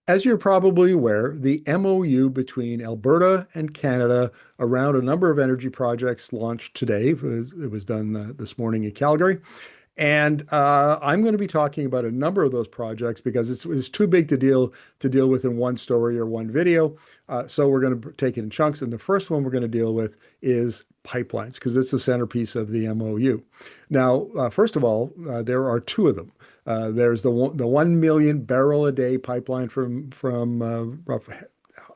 As you're probably aware, the MOU between Alberta and Canada around a number of energy projects launched today. It was done this morning in Calgary. And I'm going to be talking about a number of those projects because it's too big to deal with in one story or one video. So we're going to take it in chunks. And the first one we're going to deal with is pipelines because it's the centerpiece of the MOU. Now, first of all, there are two of them. There's the 1 million barrel a day pipeline from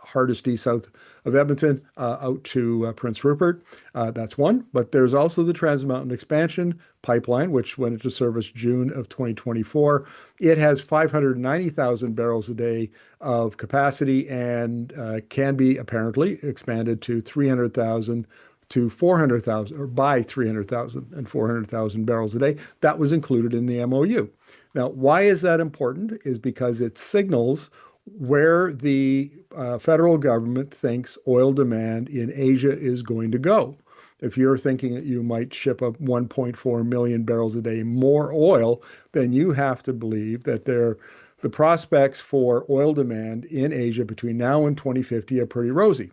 Hardisty south of Edmonton out to Prince Rupert. That's one. But there's also the Trans Mountain Expansion pipeline, which went into service June of 2024. It has 590,000 barrels a day of capacity and can be apparently expanded to 300,000 to 400,000 or by 300,000 and 400,000 barrels a day. That was included in the MOU. Now, why is that important? Is because it signals where the federal government thinks oil demand in Asia is going to go. If you're thinking that you might ship up 1.4 million barrels a day more oil, then you have to believe that the prospects for oil demand in Asia between now and 2050 are pretty rosy.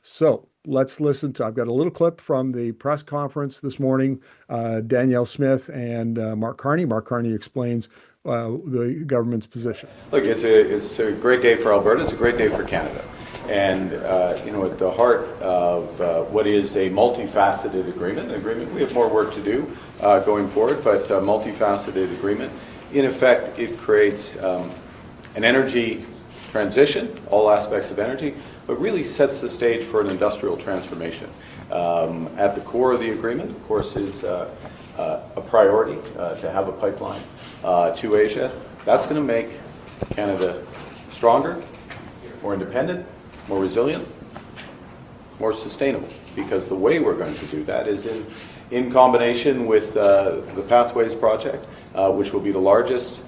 So let's listen to, I've got a little clip from the press conference this morning. Danielle Smith and Mark Carney. Mark Carney explains the government's position. Look, it's a great day for Alberta. It's a great day for Canada. And, at the heart of what is a multifaceted agreement, we have more work to do going forward, but a multifaceted agreement. In effect, it creates an energy transition, all aspects of energy, but really sets the stage for an industrial transformation. At the core of the agreement, of course, is a priority to have a pipeline to Asia. That's going to make Canada stronger, more independent, more resilient, more sustainable, because the way we're going to do that is in combination with the Pathways project, which will be the largest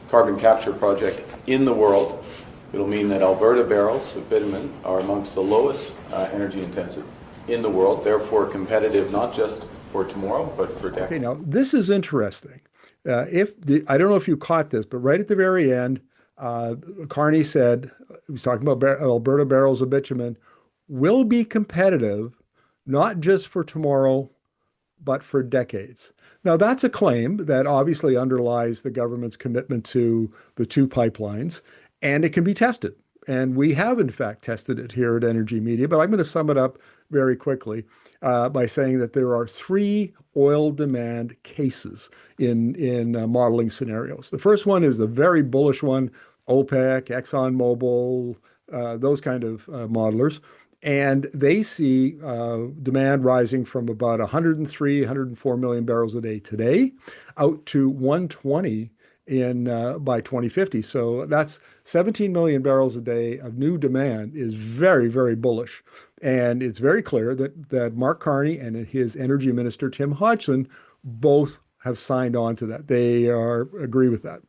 carbon capture project in the world. It'll mean that Alberta barrels of bitumen are amongst the lowest energy intensive in the world, therefore competitive not just for tomorrow, but for decades. Okay, now this is interesting. I don't know if you caught this, but right at the very end, Carney said, he was talking about Alberta barrels of bitumen, will be competitive not just for tomorrow, but for decades. Now, that's a claim that obviously underlies the government's commitment to the two pipelines, and it can be tested. And we have, in fact, tested it here at Energi Media, but I'm going to sum it up very quickly by saying that there are three oil demand cases in modeling scenarios. The first one is the very bullish one, OPEC, ExxonMobil, those kind of modelers. And they see demand rising from about 103, 104 million barrels a day today out to 120 by 2050. So that's 17 million barrels a day of new demand is very, very bullish. And it's very clear that Mark Carney and his energy minister, Tim Hodgson, both have signed on to that. They agree with that.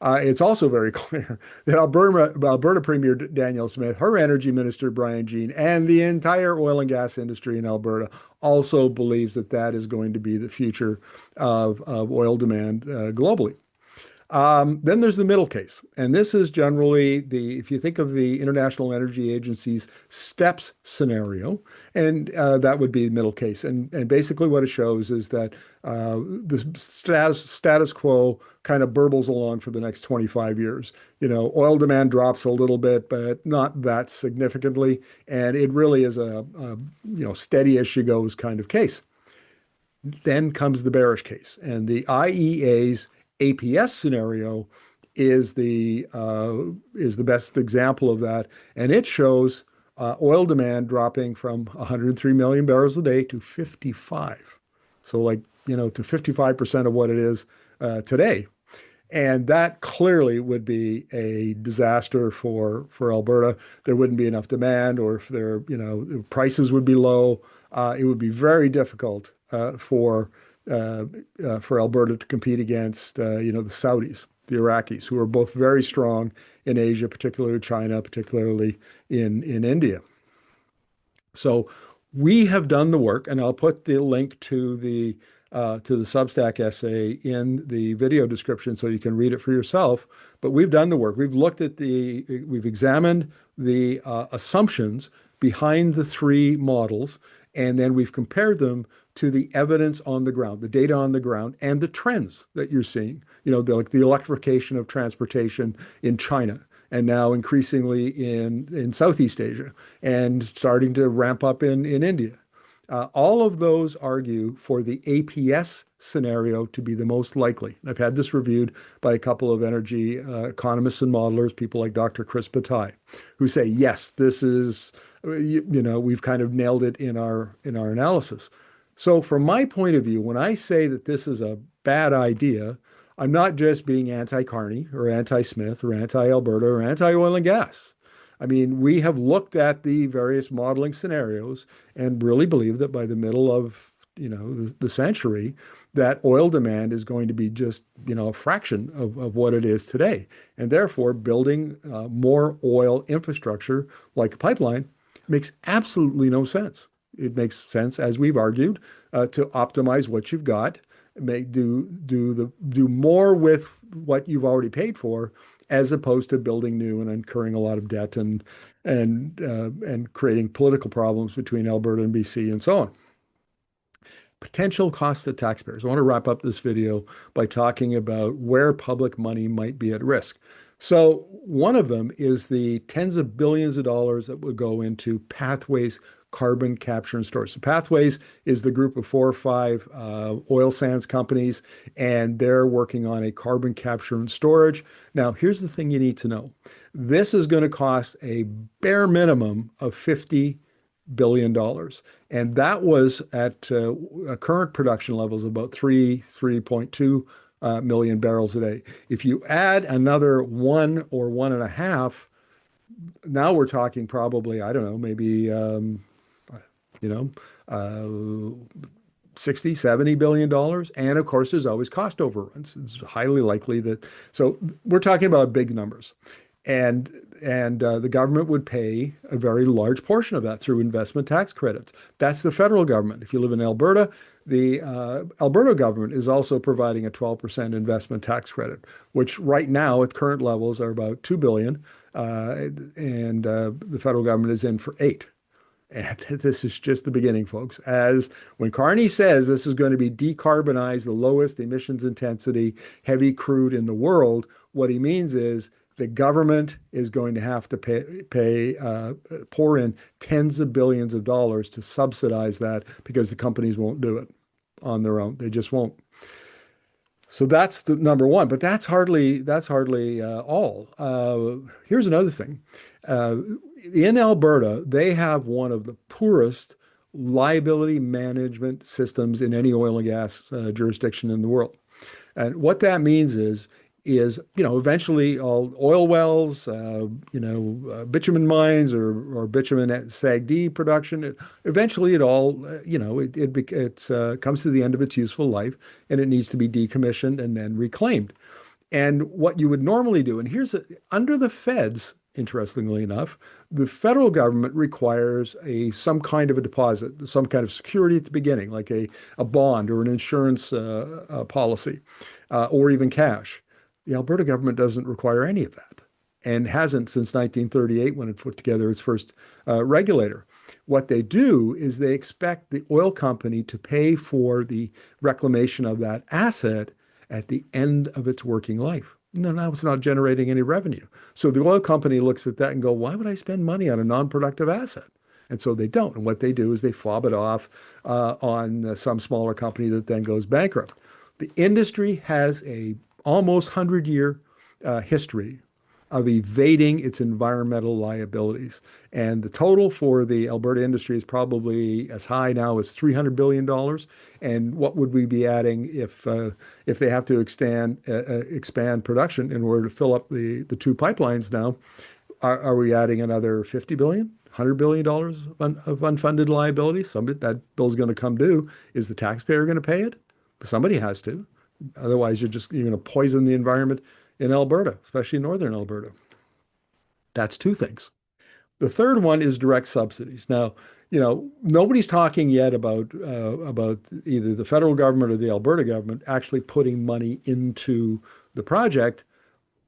It's also very clear that Alberta Premier Danielle Smith, her energy minister, Brian Jean, and the entire oil and gas industry in Alberta also believes that that is going to be the future of oil demand globally. Then there's the middle case. And this is generally if you think of the International Energy Agency's STEPS scenario, and that would be the middle case. And basically what it shows is that the status quo kind of burbles along for the next 25 years. Oil demand drops a little bit, but not that significantly. And it really is a steady as she goes kind of case. Then comes the bearish case. And the IEA's APS scenario is the best example of that, and it shows oil demand dropping from 103 million barrels a day to 55, so to 55% of what it is today, and that clearly would be a disaster for Alberta. There wouldn't be enough demand, or if prices would be low. It would be very difficult for Alberta to compete against, the Saudis, the Iraqis, who are both very strong in Asia, particularly China, particularly in India. So we have done the work, and I'll put the link to the to the Substack essay in the video description so you can read it for yourself. But we've done the work. We've examined the assumptions behind the three models, and then we've compared them to the evidence on the ground, the data on the ground, and the trends that you're seeing. Like the electrification of transportation in China, and now increasingly in Southeast Asia, and starting to ramp up in India. All of those argue for the APS scenario to be the most likely. And I've had this reviewed by a couple of energy economists and modelers, people like Dr. Chris Bataille, who say, yes, this is, we've kind of nailed it in our analysis. So from my point of view, when I say that this is a bad idea, I'm not just being anti-Carney or anti-Smith or anti-Alberta or anti-oil and gas. I mean, we have looked at the various modeling scenarios and really believe that by the middle of, the century, that oil demand is going to be just, a fraction of what it is today. And therefore, building more oil infrastructure like a pipeline makes absolutely no sense. It makes sense, as we've argued, to optimize what you've got, do more with what you've already paid for, as opposed to building new and incurring a lot of debt and creating political problems between Alberta and BC and so on. Potential cost to taxpayers. I want to wrap up this video by talking about where public money might be at risk. So one of them is the tens of billions of dollars that would go into Pathways carbon capture and storage. So Pathways is the group of 4 or 5 oil sands companies, and they're working on a carbon capture and storage. Now, here's the thing you need to know. This is going to cost a bare minimum of $50 billion. And that was at current production levels of about 3.2 million barrels a day. If you add another 1 or 1.5, now we're talking probably, I don't know, maybe 60, $70 billion. And of course, there's always cost overruns. It's highly likely that, so we're talking about big numbers. And the government would pay a very large portion of that through investment tax credits. That's the federal government. If you live in Alberta, the Alberta government is also providing a 12% investment tax credit, which right now at current levels are about $2 billion. And the federal government is in for 8. And this is just the beginning, folks. As when Carney says this is going to be decarbonized, the lowest emissions intensity heavy crude in the world, what he means is the government is going to have to pour in tens of billions of dollars to subsidize that, because the companies won't do it on their own. They just won't. So that's the number one, but that's hardly all. Here's another thing. In Alberta, they have one of the poorest liability management systems in any oil and gas jurisdiction in the world. And what that means is eventually all oil wells, bitumen mines or bitumen SAGD production, eventually it all, it comes to the end of its useful life, and it needs to be decommissioned and then reclaimed. And what you would normally do, and under the feds, interestingly enough, the federal government requires some kind of a deposit, some kind of security at the beginning, like a bond or an insurance policy, or even cash. The Alberta government doesn't require any of that, and hasn't since 1938 when it put together its first regulator. What they do is they expect the oil company to pay for the reclamation of that asset at the end of its working life. No, now it's not generating any revenue. So the oil company looks at that and go, why would I spend money on a non-productive asset? And so they don't. And what they do is they fob it off on some smaller company that then goes bankrupt. The industry has a almost 100-year history of evading its environmental liabilities. And the total for the Alberta industry is probably as high now as $300 billion. And what would we be adding if they have to expand production in order to fill up the 2 pipelines now? Are we adding another $50 billion, $100 billion of unfunded liabilities? That bill's going to come due. Is the taxpayer going to pay it? Somebody has to. Otherwise, you're going to poison the environment in Alberta, especially northern Alberta. That's 2 things. The third one is direct subsidies. Now, Nobody's talking yet about either the federal government or the Alberta government actually putting money into the project.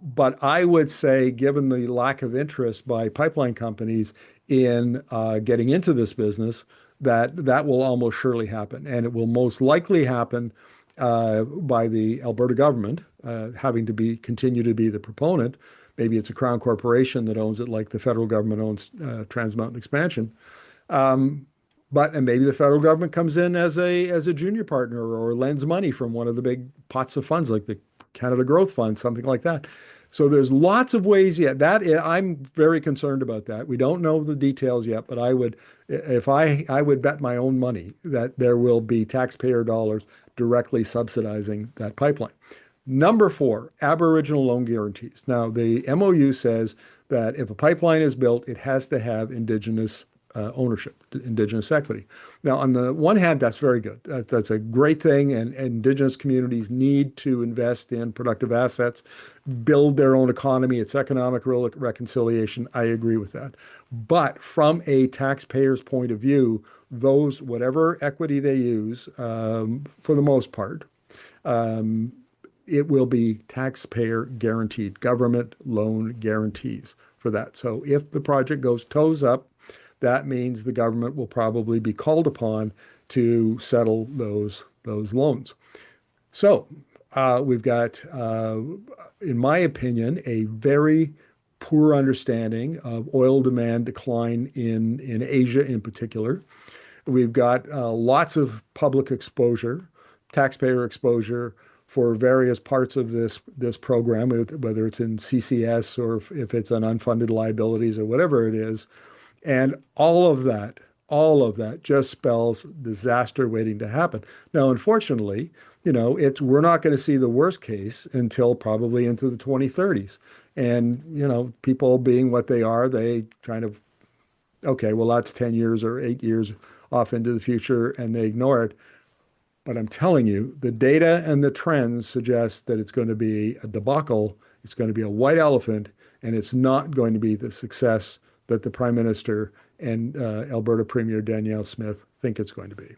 But I would say, given the lack of interest by pipeline companies in getting into this business, that that will almost surely happen, and it will most likely happen by the Alberta government having to be continue to be the proponent. Maybe it's a Crown Corporation that owns it, like the federal government owns Trans Mountain Expansion. And maybe the federal government comes in as a junior partner or lends money from one of the big pots of funds like the Canada Growth Fund, something like that. So there's lots of ways yet. I'm very concerned about that. We don't know the details yet, but I would bet my own money that there will be taxpayer dollars directly subsidizing that pipeline. Number four, Aboriginal loan guarantees. Now, the MOU says that if a pipeline is built, it has to have Indigenous ownership, Indigenous equity. Now, on the one hand, that's very good. That's a great thing, and Indigenous communities need to invest in productive assets, build their own economy. It's economic reconciliation. I agree with that. But from a taxpayer's point of view, whatever equity they use, for the most part, it will be taxpayer guaranteed, government loan guarantees for that. So if the project goes toes up, that means the government will probably be called upon to settle those loans. So we've got, in my opinion, a very poor understanding of oil demand decline in Asia in particular. We've got lots of public exposure, taxpayer exposure for various parts of this program, whether it's in CCS or if it's on unfunded liabilities or whatever it is. And all of that just spells disaster waiting to happen. Now, unfortunately, we're not going to see the worst case until probably into the 2030s. And, people being what they are, they kind of, okay, well, that's 10 years or 8 years off into the future, and they ignore it. But I'm telling you, the data and the trends suggest that it's going to be a debacle. It's going to be a white elephant, and it's not going to be the success that the Prime Minister and Alberta Premier Danielle Smith think it's going to be.